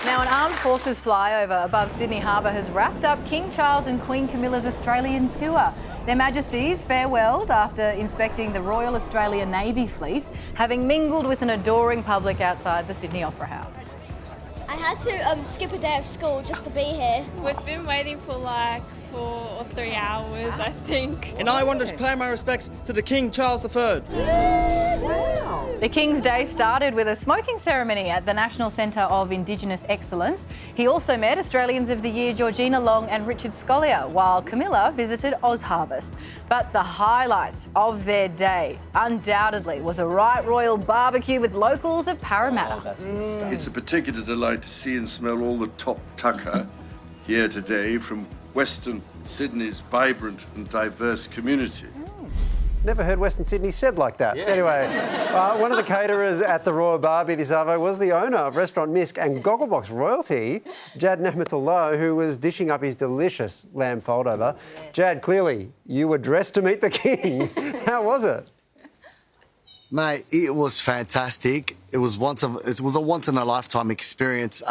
Now, an armed forces flyover above Sydney Harbour has wrapped up King Charles and Queen Camilla's Australian tour. Their Majesties farewelled after inspecting the Royal Australian Navy fleet, having mingled with an adoring public outside the Sydney Opera House. I had to skip a day of school just to be here. We've been waiting for like 4 or 3 hours, I think. And I wanted to pay my respects to the King Charles III. Wow. The King's Day started with a smoking ceremony at the National Centre of Indigenous Excellence. He also met Australians of the Year Georgina Long and Richard Scolyer, while Camilla visited OzHarvest. But the highlight of their day, undoubtedly, was a right royal barbecue with locals of Parramatta. It's a particular delight to see and smell all the top tucker here today from Western Sydney's vibrant and diverse community. Never heard Western Sydney said like that. Yeah. Anyway, one of the caterers at the Royal Barbie this Arvo was the owner of Restaurant Misc and Gogglebox royalty, Jad Nehmetallah, who was dishing up his delicious lamb foldover. Yes. Jad, clearly, you were dressed to meet the king. How was it? Mate, it was fantastic. It was a once-in-a-lifetime experience.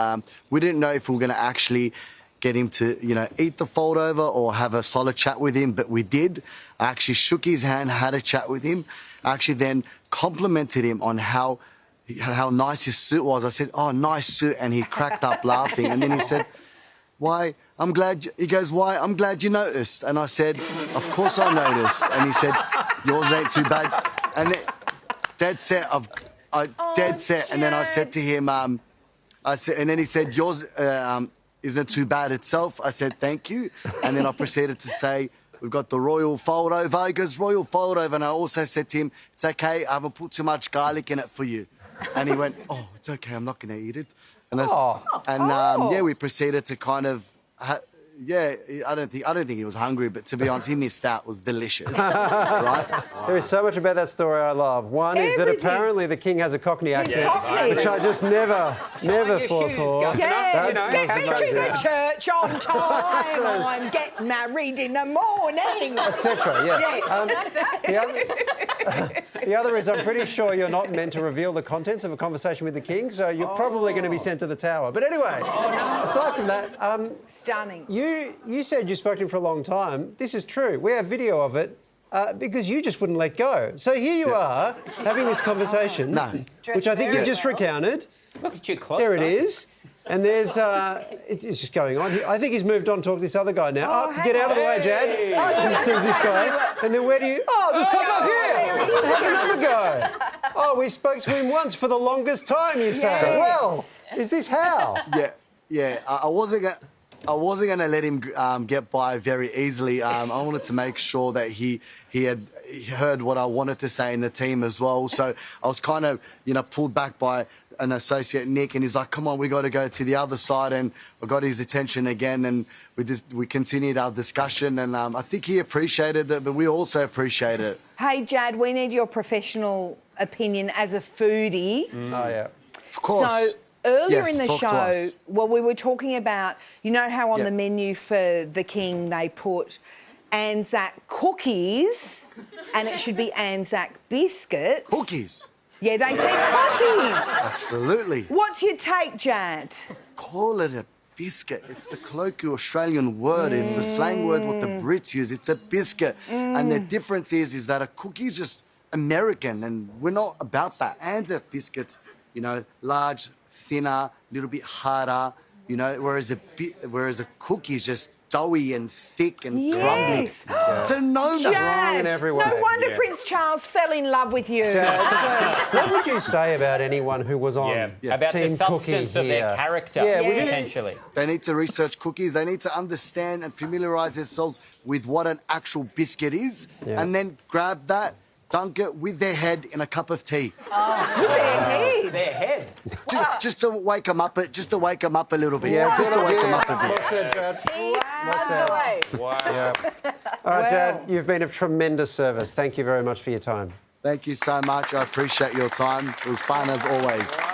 We didn't know if we were going to actually get him to, eat the foldover or have a solid chat with him, but we did. I actually shook his hand, had a chat with him. I actually then complimented him on how nice his suit was. I said, "Oh, nice suit," and he cracked up laughing. And then he said, "Why? I'm glad." He goes, "Why? I'm glad you noticed." And I said, "Of course I noticed." And he said, "Yours ain't too bad." And then, dead set. And then I said to him, and then he said, "Yours isn't too bad itself." I said, "Thank you." And then I proceeded to say, "We've got the royal foldover." He goes, "Royal foldover." And I also said to him, "It's okay, I haven't put too much garlic in it for you." And he went, "Oh, it's okay, I'm not going to eat it." And we proceeded to kind of, I don't think he was hungry, but to be honest, he missed out. It was delicious, right? There is so much about that story I love. One is that apparently the king has a Cockney accent, which I just never foresaw. Get me to the church on time. I'm getting married in the morning. Etc. Yeah. The other is I'm pretty sure you're not meant to reveal the contents of a conversation with the king, so you're probably going to be sent to the tower. But anyway, aside from that, stunning. You said you spoke to him for a long time. This is true. We have video of it because you just wouldn't let go. So here you are having this conversation, which I think you've just recounted. Look at your clothes. There it is. And there's, it's just going on. I think he's moved on to talk to this other guy now. Get out of the way, Jad. And says this guy. And then where do you... just pop up here. Have another go. We spoke to him once for the longest time, you say. So, well, is this how? Yeah. I wasn't going to let him get by very easily. I wanted to make sure that he had heard what I wanted to say in the team as well. So I was kind of, pulled back by an associate, Nick, and he's like, "Come on, we got to go to the other side." And I got his attention again, and we continued our discussion. And I think he appreciated it, but we also appreciate it. Hey, Jad, we need your professional opinion as a foodie. Oh, yeah. Of course. So earlier in the talk to show, us. we were talking about, how on the menu for the king they put Anzac cookies and it should be Anzac biscuits. Cookies? Yeah, they said cookies. Absolutely. What's your take, Jad? Call it a biscuit. It's the colloquial Australian word. It's the slang word what the Brits use. It's a biscuit. And the difference is that a cookie is just American, and we're not about that. Anzac biscuits, large, thinner, a little bit harder, whereas a cookie is just doughy and thick and crumbly. It's a no-no. Jad, in every way. No wonder Prince Charles fell in love with you. What would you say about anyone who was on about Team the substance Cookie of their here? character, potentially? They need to research cookies. They need to understand and familiarise themselves with what an actual biscuit is, and then grab that, dunk it with their head in a cup of tea. With their head? Their head? Just to wake them up a little bit. Yeah, just to wake them up a bit. Well said, Jad. Well said. Wow. Yeah. All right, Jad, you've been of tremendous service. Thank you very much for your time. Thank you so much. I appreciate your time. It was fun as always.